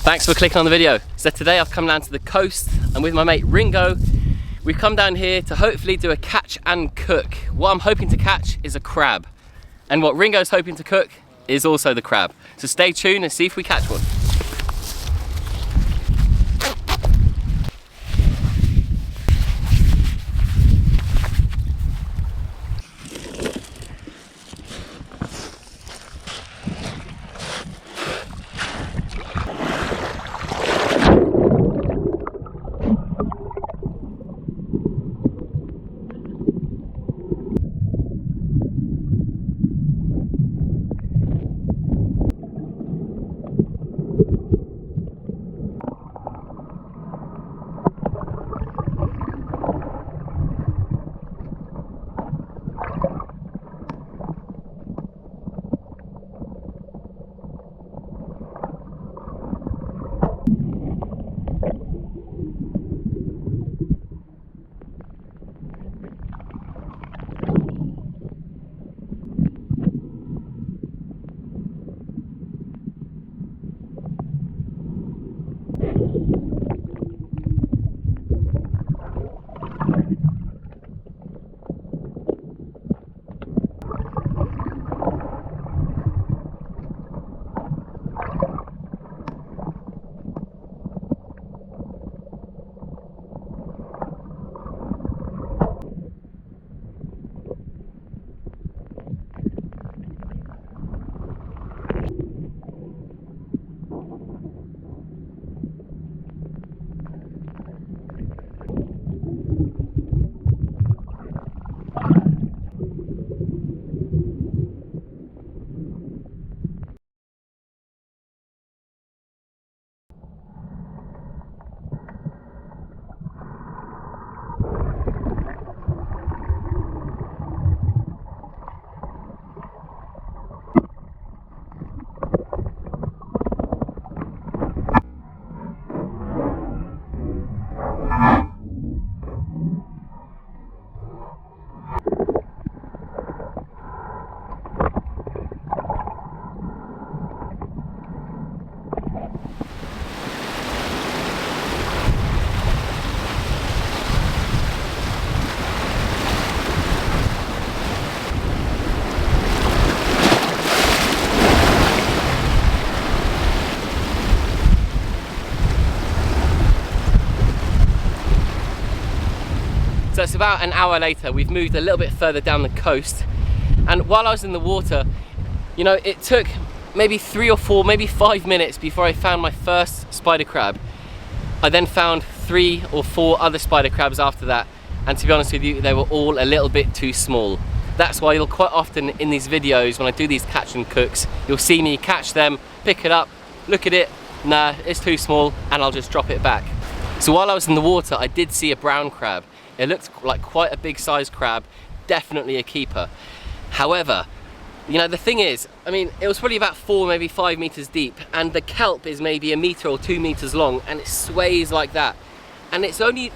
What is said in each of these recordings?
Thanks for clicking on the video. So today I've come down to the coast and with my mate Ringo, we've come down here to hopefully do a catch and cook. What I'm hoping to catch is a crab. And what Ringo's hoping to cook is also the crab. So stay tuned and see if we catch one. So it's about an hour later, we've moved a little bit further down the coast, and while I was in the water, you know, it took maybe 3 or 4, maybe 5 minutes before I found my first spider crab. I then found 3 or 4 other spider crabs after that, and to be honest with you, they were all a little bit too small. That's why you'll quite often in these videos, when I do these catch and cooks, you'll see me catch them, pick it up, look at it, nah, it's too small, and I'll just drop it back. So while I was in the water, I did see a brown crab. It looked like quite a big sized crab, definitely a keeper. However, you know, the thing is, I mean, it was probably about 4, maybe 5 meters deep, and the kelp is maybe 1 meter or 2 meters long, and it sways like that. And it's only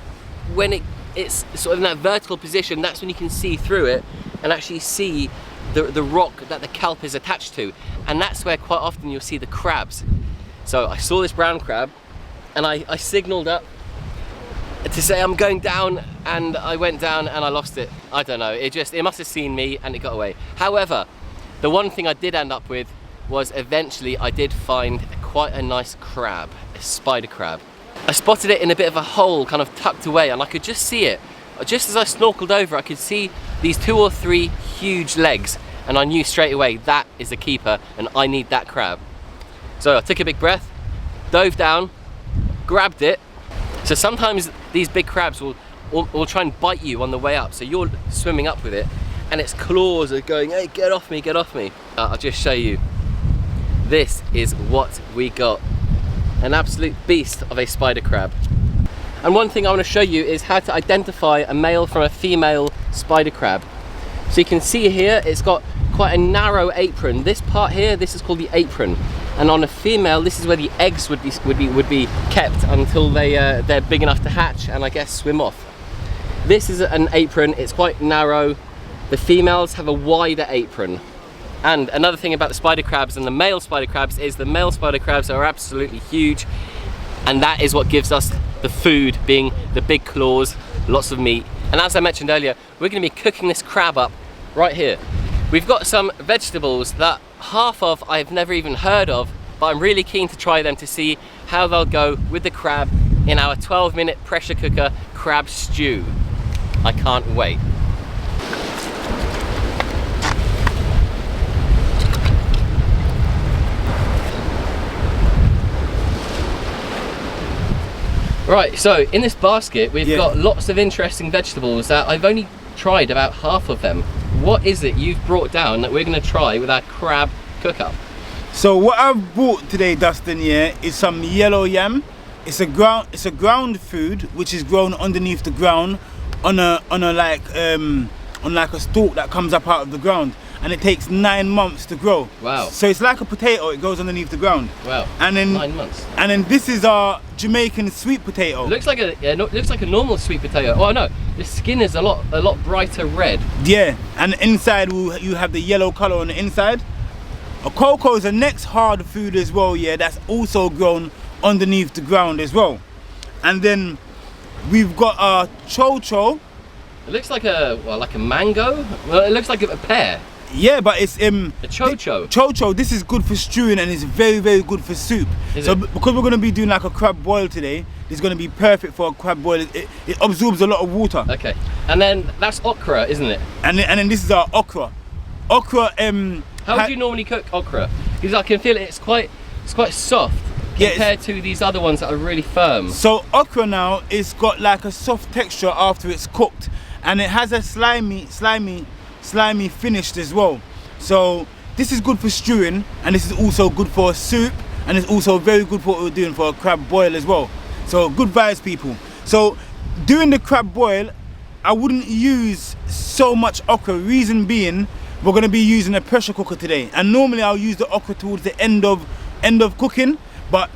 when it's sort of in that vertical position, that's when you can see through it and actually see the rock that the kelp is attached to. And that's where quite often you'll see the crabs. So I saw this brown crab, and I signaled up to say I'm going down, and I went down and I lost it. I don't know, it must have seen me and it got away. However, the one thing I did end up with was eventually I did find quite a nice crab, a spider crab. I spotted it in a bit of a hole kind of tucked away, and I could just see it. Just as I snorkeled over, I could see these 2 or 3 huge legs, and I knew straight away that is a keeper and I need that crab. So I took a big breath, dove down, grabbed it. So sometimes these big crabs will try and bite you on the way up, so you're swimming up with it and its claws are going, hey, get off me, get off me. I'll just show you. This is what we got. An absolute beast of a spider crab. And one thing I want to show you is how to identify a male from a female spider crab. So you can see here, it's got quite a narrow apron. This part here, this is called the apron. And on a female, this is where the eggs would be kept until they're big enough to hatch and I guess swim off. This is an apron, it's quite narrow. The females have a wider apron. And another thing about the spider crabs and the male spider crabs is the male spider crabs are absolutely huge, and that is what gives us the food, being the big claws, lots of meat. And as I mentioned earlier, we're going to be cooking this crab up right here. We've got some vegetables that half of I've never even heard of, but I'm really keen to try them to see how they'll go with the crab in our 12-minute pressure cooker crab stew. I can't wait. Right, so in this basket we've got lots of interesting vegetables that I've only tried about half of them. What is it you've brought down that we're going to try with our crab cook-up? So what I've brought today, Dustin, is some yellow yam. It's a ground food which is grown underneath the ground on like a stalk that comes up out of the ground, and it takes 9 months to grow. Wow. So it's like a potato, it goes underneath the ground. Wow. And then 9 months. And then this is our Jamaican sweet potato. Looks like a normal sweet potato. Oh no, the skin is a lot brighter red. Yeah, and inside you have the yellow color on the inside. A cocoa is the next hard food as well, yeah, that's also grown underneath the ground as well. And then we've got our chocho. It looks like a mango. Well, it looks like a pear. Yeah, but it's a chocho. Chocho. This is good for stewing and it's very, very good for soup. Because we're going to be doing like a crab boil today, it's going to be perfect for a crab boil. It absorbs a lot of water. Okay. And then that's okra, isn't it? And then this is our okra. Okra. How would you normally cook okra? Because I can feel it's quite soft compared to these other ones that are really firm. So okra now, it's got like a soft texture after it's cooked, and it has a slimy finish as well. So this is good for stewing, and this is also good for soup, and it's also very good for what we're doing for a crab boil as well. So good vibes, people. So doing the crab boil, I wouldn't use so much okra, reason being we're going to be using a pressure cooker today, and normally I'll use the okra towards the end of cooking, but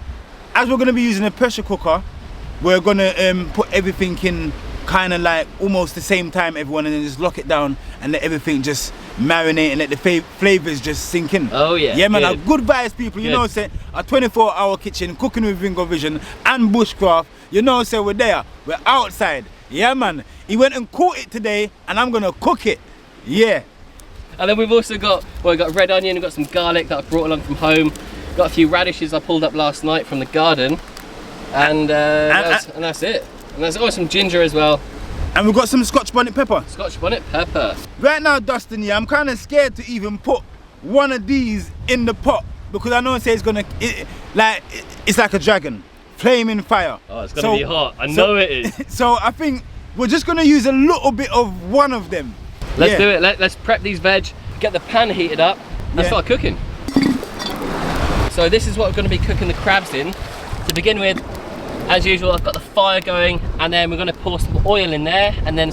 as we're going to be using a pressure cooker, we're going to put everything in kind of like almost the same time, everyone, and then just lock it down and let everything just marinate and let the flavors just sink in. Oh yeah. Yeah, man. Good vibes, people. You know, say a 24-hour kitchen cooking with Ringo Vision and Bushcraft. You know, say we're there. We're outside. Yeah, man. He went and caught it today, and I'm gonna cook it. Yeah. And then we've also got we've got red onion. We've got some garlic that I brought along from home. Got a few radishes I pulled up last night from the garden, and that's it. And there's also some ginger as well. And we've got some Scotch bonnet pepper. Scotch bonnet pepper. Right now, Dustin, yeah, I'm kind of scared to even put one of these in the pot, because I know it says it's like a dragon, flaming fire. Oh, it's gonna be hot. I know it is. So I think we're just gonna use a little bit of one of them. Let's do it. Let's prep these veg, get the pan heated up, and start cooking. So this is what we're going to be cooking the crabs in. To begin with, as usual, I've got the fire going, and then we're going to pour some oil in there, and then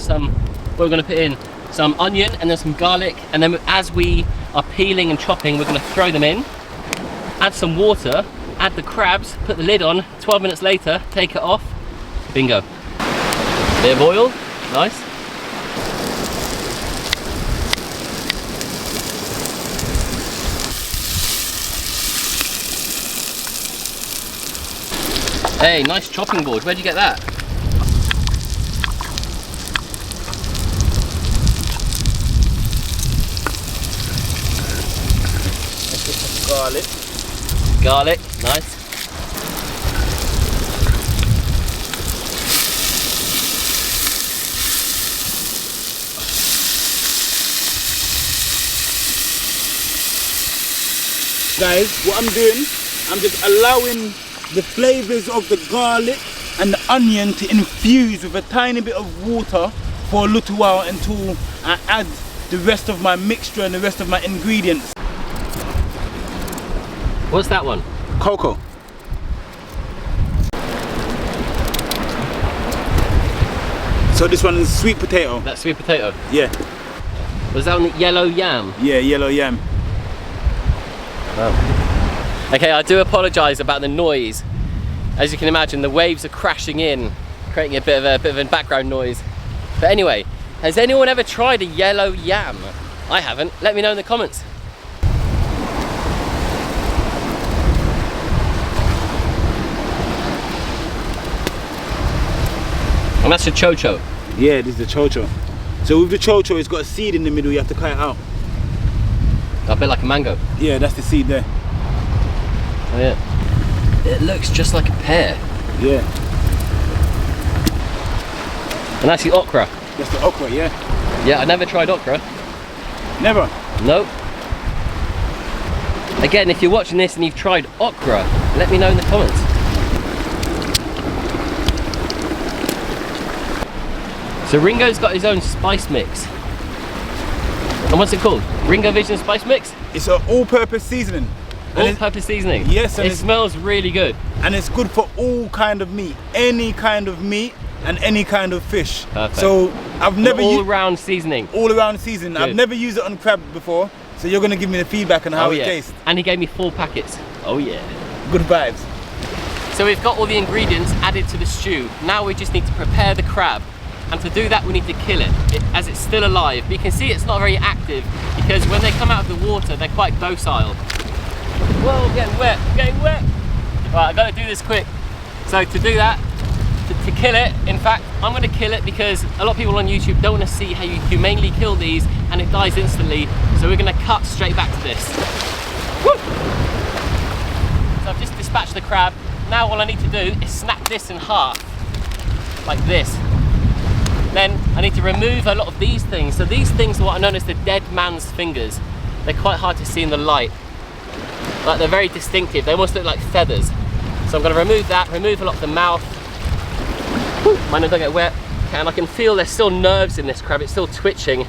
we're going to put in some onion and then some garlic, and then as we are peeling and chopping, we're going to throw them in, add some water, add the crabs, put the lid on, 12 minutes later, take it off, bingo. Bit of oil, nice. Hey, nice chopping board. Where'd you get that? Let's get some garlic. Garlic, nice. Guys, what I'm doing, I'm just allowing the flavors of the garlic and the onion to infuse with a tiny bit of water for a little while until I add the rest of my mixture and the rest of my ingredients. What's that one? Cocoa. So this one is sweet potato. That's sweet potato? Yeah. Was that one yellow yam? Yeah, yellow yam. Oh. Okay, I do apologise about the noise. As you can imagine, the waves are crashing in, creating a bit of a background noise. But anyway, has anyone ever tried a yellow yam? I haven't. Let me know in the comments. And that's a chocho. Yeah, this is the chocho. So with the chocho, it's got a seed in the middle, you have to cut it out. A bit like a mango. Yeah, that's the seed there. Oh yeah. It looks just like a pear. Yeah. And that's the okra. That's the okra, yeah. Yeah, I never tried okra. Never? Nope. Again, if you're watching this and you've tried okra, let me know in the comments. So Ringo's got his own spice mix. And what's it called? Ringo Vision Spice Mix? It's an all-purpose seasoning. All-purpose seasoning? Yes. And it smells really good. And it's good for all kind of meat. Any kind of meat and any kind of fish. Perfect. So I've never used all-around seasoning. All-around seasoning. Good. I've never used it on crab before. So you're going to give me the feedback on how it tastes. And he gave me 4 packets. Oh yeah. Good vibes. So we've got all the ingredients added to the stew. Now we just need to prepare the crab. And to do that we need to kill it as it's still alive. But you can see it's not very active because when they come out of the water they're quite docile. Whoa, getting wet, getting wet. Right, I've got to do this quick. So to do that, to kill it, in fact, I'm going to kill it because a lot of people on YouTube don't want to see how you humanely kill these and it dies instantly. So we're going to cut straight back to this. Woo! So I've just dispatched the crab. Now all I need to do is snap this in half, like this. Then I need to remove a lot of these things. So these things are what are known as the dead man's fingers. They're quite hard to see in the light. Like they're very distinctive. They almost look like feathers. So I'm going to remove that, remove a lot of the mouth. Whew, mine don't get wet. Okay, and I can feel there's still nerves in this crab. It's still twitching,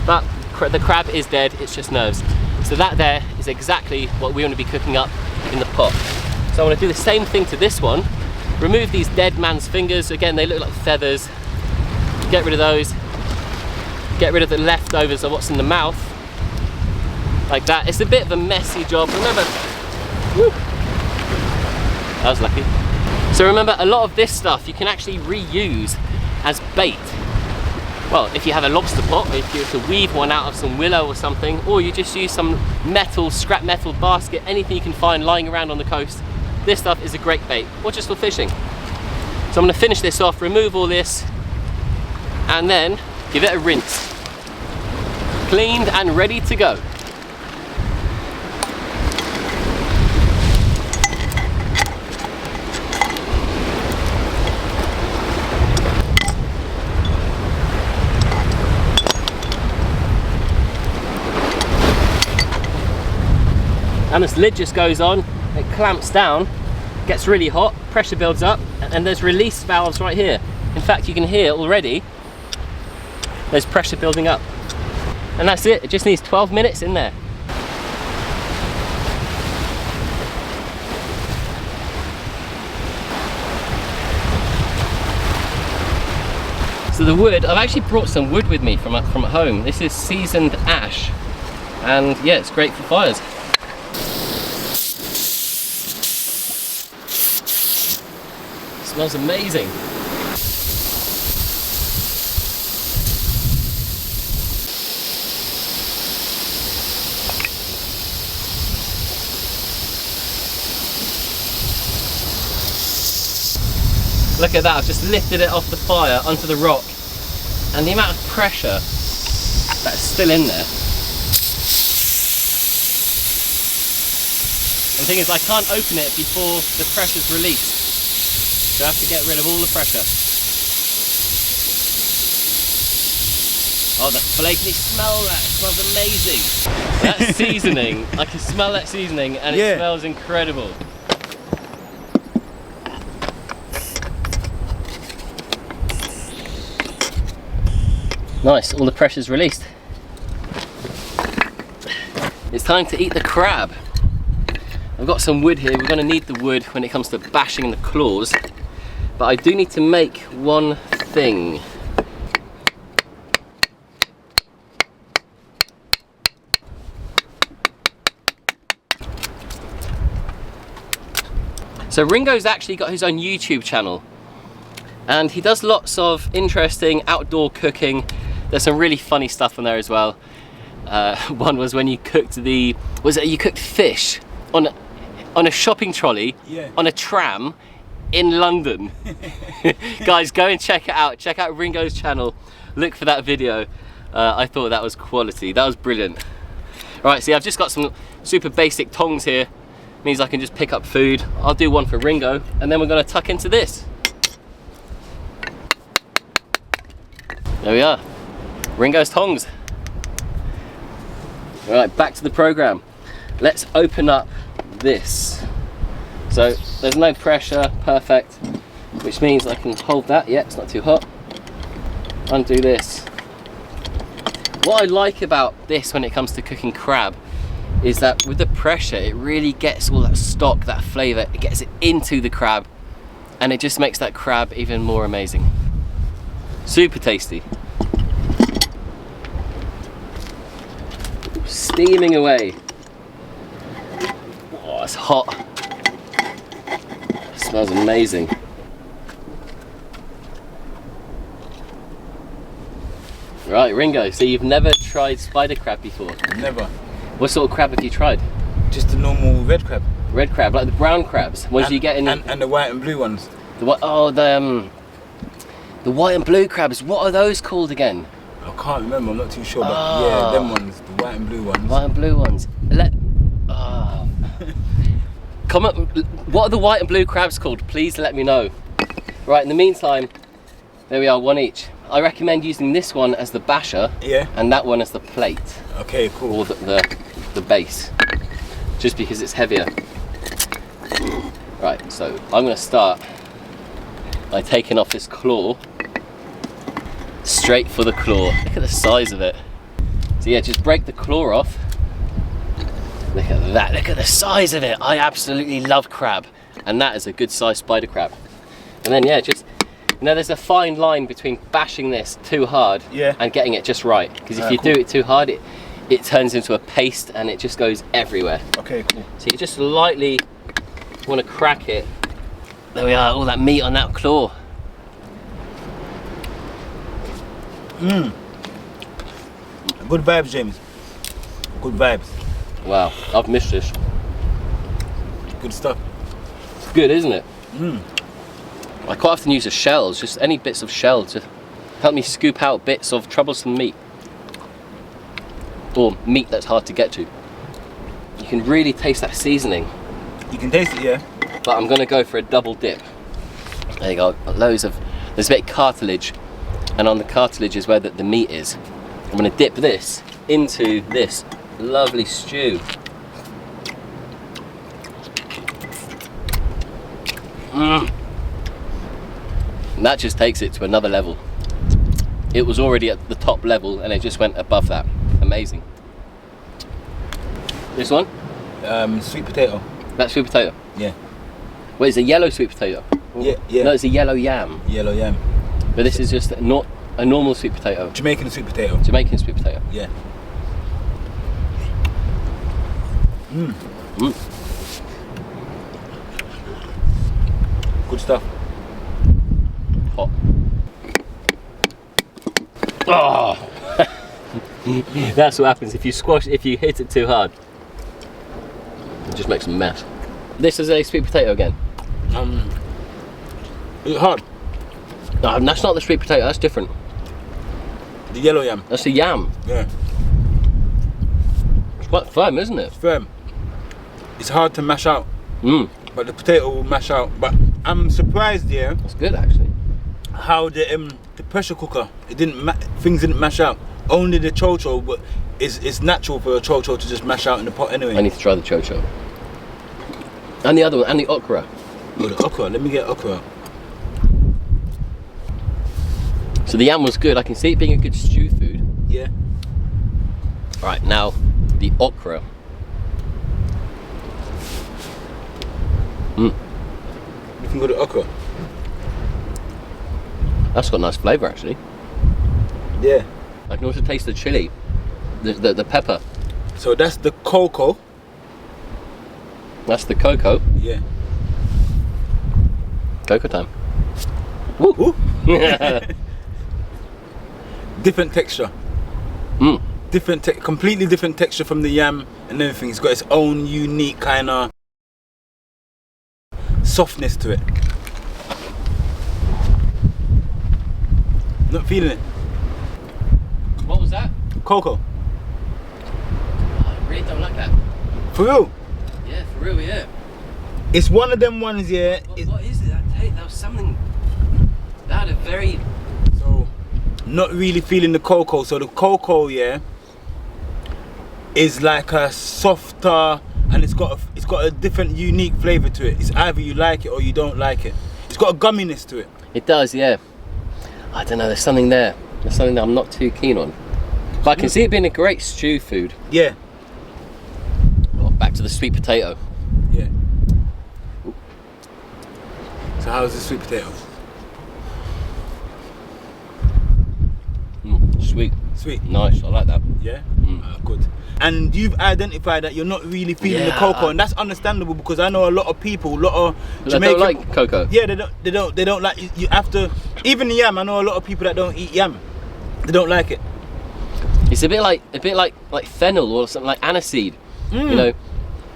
but the crab is dead. It's just nerves. So that there is exactly what we want to be cooking up in the pot. So I want to do the same thing to this one. Remove these dead man's fingers. Again, they look like feathers. Get rid of those. Get rid of the leftovers of what's in the mouth. Like that. It's a bit of a messy job. Remember, woo, that was lucky. So remember, a lot of this stuff you can actually reuse as bait. Well, if you have a lobster pot, if you have to weave one out of some willow or something, or you just use some metal, scrap metal basket, anything you can find lying around on the coast, this stuff is a great bait, or just for fishing. So I'm going to finish this off, remove all this, and then give it a rinse. Cleaned and ready to go. And this lid just goes on, it clamps down, gets really hot, pressure builds up, and there's release valves right here. In fact, you can hear already there's pressure building up. And that's it, it just needs 12 minutes in there. So the wood, I've actually brought some wood with me from at home. This is seasoned ash, and yeah, it's great for fires. Smells amazing. Look at that, I've just lifted it off the fire onto the rock, and the amount of pressure that's still in there. And the thing is, I can't open it before the pressure's released. So I have to get rid of all the pressure. Oh, the flake, can you smell that? It smells amazing. That seasoning, I can smell that seasoning and it smells incredible. Nice, all the pressure's released. It's time to eat the crab. I've got some wood here. We're going to need the wood when it comes to bashing the claws. But I do need to make one thing. So Ringo's actually got his own YouTube channel. And he does lots of interesting outdoor cooking. There's some really funny stuff on there as well. One was when you cooked you cooked fish on a shopping trolley, on a tram, in London. Guys, go and check it out. Check out Ringo's channel. Look for that video. I thought that was quality. That was brilliant. Right, see, I've just got some super basic tongs here. Means I can just pick up food. I'll do one for Ringo, and then we're gonna tuck into this. There we are. Ringo's tongs. All right, back to the program. Let's open up this. So there's no pressure, perfect, which means I can hold that. Yeah, it's not too hot. Undo this. What I like about this when it comes to cooking crab is that with the pressure, it really gets all that stock, that flavor, it gets it into the crab, and it just makes that crab even more amazing. Super tasty. Steaming away. Oh, it's hot. It smells amazing. Right, Ringo, so you've never tried spider crab before? Never. What sort of crab have you tried? Just the normal red crab. Red crab, like the brown crabs. What do you get in? And the white and blue ones. The what? Oh, the white and blue crabs. What are those called again? I can't remember. I'm not too sure, but yeah, them ones, the white and blue ones. White and blue ones. Comment. What are the white and blue crabs called? Please let me know. Right. In the meantime, there we are, one each. I recommend using this one as the basher. Yeah. And that one as the plate. Okay, cool. Or the base, just because it's heavier. Right, so I'm going to start by taking off this claw. Straight for the claw. Look at the size of it. So yeah, just break the claw off. Look at that, look at the size of it. I absolutely love crab, and that is a good sized spider crab. And then yeah, just, you know, there's a fine line between bashing this too hard and getting it just right, because if you do it too hard, it turns into a paste and it just goes everywhere. Okay, cool. So you just lightly want to crack it. There we are, all that meat on that claw. Mmm. Good vibes, James. Good vibes. Wow, I've missed this. Good stuff. It's good, isn't it? Mmm. I quite often use the shells, just any bits of shell to help me scoop out bits of troublesome meat. Or meat that's hard to get to. You can really taste that seasoning. You can taste it, yeah? But I'm gonna go for a double dip. There you go, loads of, there's a bit of cartilage, and on the cartilage is where the meat is. I'm gonna dip this into this lovely stew. And that just takes it to another level. It was already at the top level and it just went above that. Amazing. This one? Sweet potato. That's sweet potato? Yeah. Wait, it's a yellow sweet potato? Yeah, yeah. No, it's a yellow yam. Yellow yam. But this is just not a normal sweet potato. Jamaican sweet potato. Jamaican sweet potato. Yeah. Good stuff. Hot. Oh! That's what happens if you hit it too hard. It just makes a mess. This is a sweet potato again. Is it hard? No, that's not the sweet potato, that's different. The yellow yam. That's the yam. Yeah. It's quite firm, isn't it? It's firm. It's hard to mash out. But the potato will mash out. But I'm surprised, yeah. That's good actually. How the pressure cooker, things didn't mash out. Only the chocho, but it's natural for a chocho to just mash out in the pot anyway. I need to try the chocho. And the other one, and the okra. Oh, the okra. Let me get okra. So the yam was good. I can see it being a good stew food. Yeah. Right, now the okra. You can go to okra. That's got nice flavour actually. Yeah. I can also taste the chili, the pepper. So that's the cocoa. That's the cocoa. Yeah. Cocoa time. Woo! Ooh. Different texture. Completely different texture from the yam and everything. It's got its own unique kind of softness to it. Not feeling it. What was that? Cocoa. I really don't like that. For real? Yeah, for real, yeah. It's one of them ones, yeah. What is it? That was something. That had a very. So, not really feeling the cocoa. So the cocoa, yeah, is like a softer, and it's got a different, unique flavour to it. It's either you like it or you don't like it. It's got a gumminess to it. It does, yeah. I don't know. There's something there. There's something that I'm not too keen on. But I can see it being a great stew food. Yeah. Oh, back to the sweet potato. Yeah. So how's the sweet potato? Sweet. Sweet. Nice. I like that. Yeah. Good. And you've identified that you're not really feeling the cocoa, and that's understandable because I know a lot of people, a lot of Jamaican. Don't like cocoa. Yeah, they don't like. You have to. Even yam. I know a lot of people that don't eat yam. They don't like it. It's a bit like fennel or something like aniseed. You know,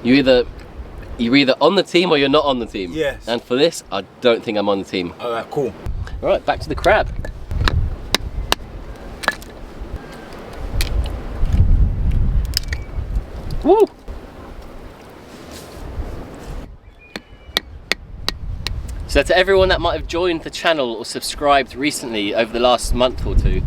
you're either on the team or you're not on the team. Yes. And for this, I don't think I'm on the team. All right, cool. All right, back to the crab. Woo! So to everyone that might have joined the channel or subscribed recently over the last month or two,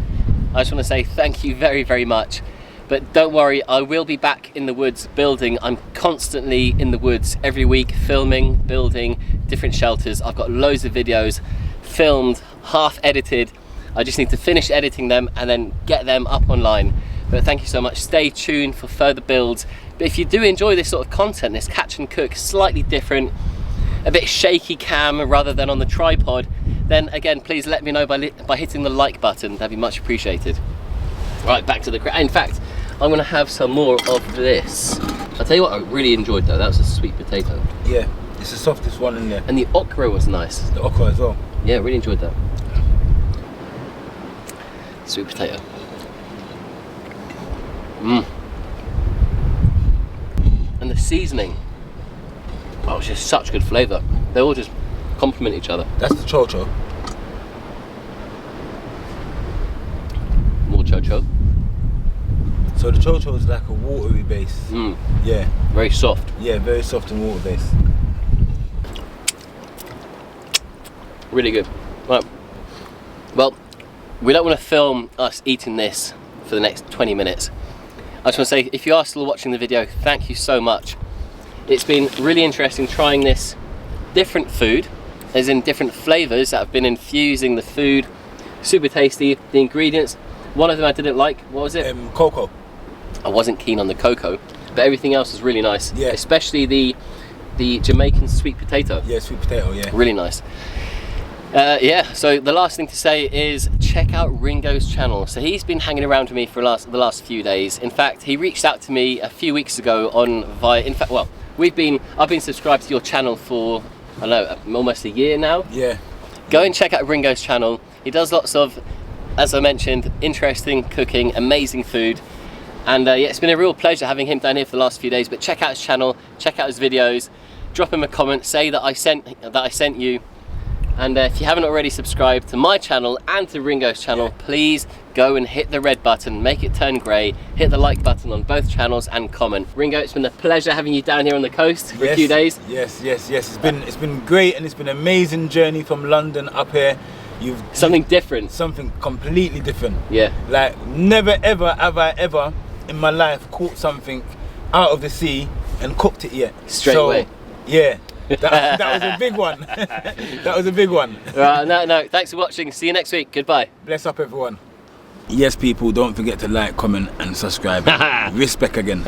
I just want to say thank you very, very much. But don't worry, I will be back in the woods building. I'm constantly in the woods every week, filming, building different shelters. I've got loads of videos filmed, half edited. I just need to finish editing them and then get them up online. But thank you so much. Stay tuned for further builds. But if you do enjoy this sort of content, this catch and cook, slightly different, a bit shaky cam rather than on the tripod, then again, please let me know by hitting the like button. That'd be much appreciated. Right, back to the crab. In fact, I'm gonna have some more of this. I'll tell you what I really enjoyed though, that was a sweet potato. Yeah, it's the softest one in there. And the okra was nice. The okra as well. Yeah, really enjoyed that. Sweet potato. And the seasoning. Oh, it's just such good flavour. They all just complement each other. That's the chocho. More chocho. So the chocho is like a watery base. Yeah. Very soft. Yeah, very soft and water based. Really good. Right. Well, we don't want to film us eating this for the next 20 minutes. I just want to say, if you are still watching the video, thank you so much. It's been really interesting trying this different food, as in different flavours that have been infusing the food. Super tasty. The ingredients, one of them I didn't like. What was it? Cocoa. I wasn't keen on the cocoa, but everything else was really nice. Yeah. Especially the Jamaican sweet potato. Yeah, sweet potato, yeah. Really nice. Yeah, so the last thing to say is check out Ringo's channel. So he's been hanging around with me for the last few days. In fact, he reached out to me a few weeks ago I've been subscribed to your channel for, I don't know, almost a year now. Yeah. Go and check out Ringo's channel. He does lots of, as I mentioned, interesting cooking, amazing food. And yeah, it's been a real pleasure having him down here for the last few days. But check out his channel, check out his videos, drop him a comment, say that I sent you. And if you haven't already subscribed to my channel and to Ringo's channel, please go and hit the red button, make it turn grey, hit the like button on both channels and comment. Ringo, it's been a pleasure having you down here on the coast for a few days. Yes. It's been great, and it's been an amazing journey from London up here. Something different. Something completely different. Yeah. Like never ever have I ever in my life caught something out of the sea and cooked it yet. Straight away. Yeah. That was a big one. That was a big one. No, thanks for watching. See you next week. Goodbye. Bless up, everyone. Yes, people, don't forget to like, comment and subscribe. Respect again.